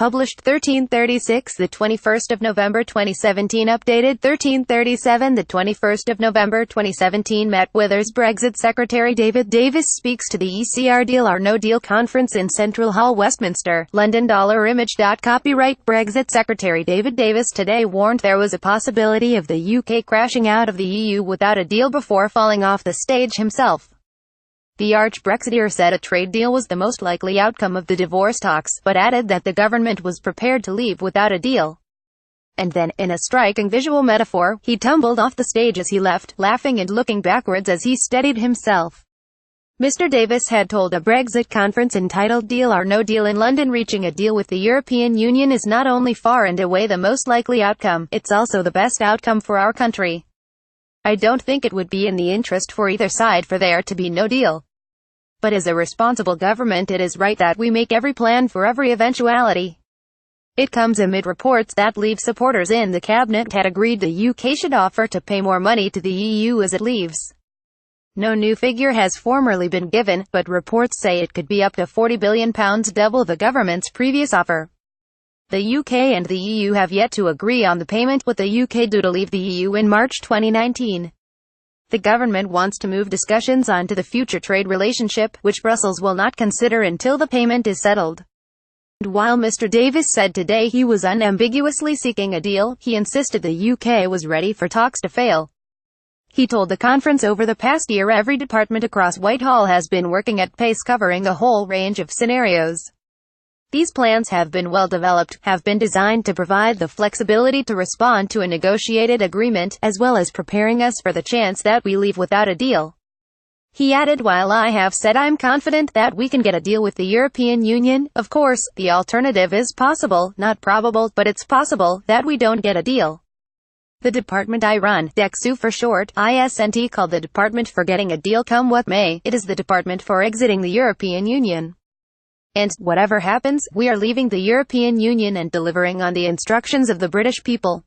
published 1336 the 21st of November 2017, updated 1337 the 21st of November 2017. Matt Withers. Brexit Secretary David Davis speaks to the ECR Deal or No Deal conference in Central Hall, Westminster, London. Image. Copyright Brexit Secretary David Davis today warned there was a possibility of the UK crashing out of the EU without a deal before falling off the stage himself. The arch-Brexiteer said a trade deal was the most likely outcome of the divorce talks, but added that the government was prepared to leave without a deal. And then, in a striking visual metaphor, he tumbled off the stage as he left, laughing and looking backwards as he steadied himself. Mr. Davis had told a Brexit conference entitled Deal or No Deal in London, reaching a deal with the European Union is not only far and away the most likely outcome, it's also the best outcome for our country. I don't think it would be in the interest for either side for there to be no deal. But as a responsible government, it is right that we make every plan for every eventuality. It comes amid reports that Leave supporters in the cabinet had agreed the UK should offer to pay more money to the EU as it leaves. No new figure has formally been given, but reports say it could be up to £40 billion, double the government's previous offer. The UK and the EU have yet to agree on the payment, with the UK due to leave the EU in March 2019. The government wants to move discussions on to the future trade relationship, which Brussels will not consider until the payment is settled. And while Mr. Davis said today he was unambiguously seeking a deal, he insisted the UK was ready for talks to fail. He told the conference over the past year every department across Whitehall has been working at pace, covering a whole range of scenarios. These plans have been well developed, have been designed to provide the flexibility to respond to a negotiated agreement, as well as preparing us for the chance that we leave without a deal. He added, while I have said I'm confident that we can get a deal with the European Union, of course, the alternative is possible, not probable, but it's possible, that we don't get a deal. The department I run, DEXU for short, ISNT, called the Department for Getting a Deal Come What May, it is the Department for Exiting the European Union. And, whatever happens, we are leaving the European Union and delivering on the instructions of the British people.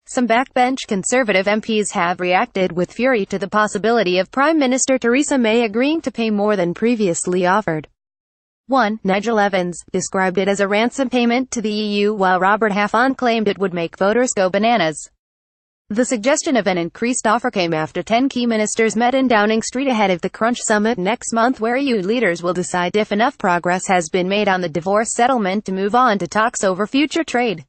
Some backbench Conservative MPs have reacted with fury to the possibility of Prime Minister Theresa May agreeing to pay more than previously offered. One, Nigel Evans, described it as a ransom payment to the EU, while Robert Halfon claimed it would make voters go bananas. The suggestion of an increased offer came after 10 key ministers met in Downing Street ahead of the Crunch Summit next month, where EU leaders will decide if enough progress has been made on the divorce settlement to move on to talks over future trade.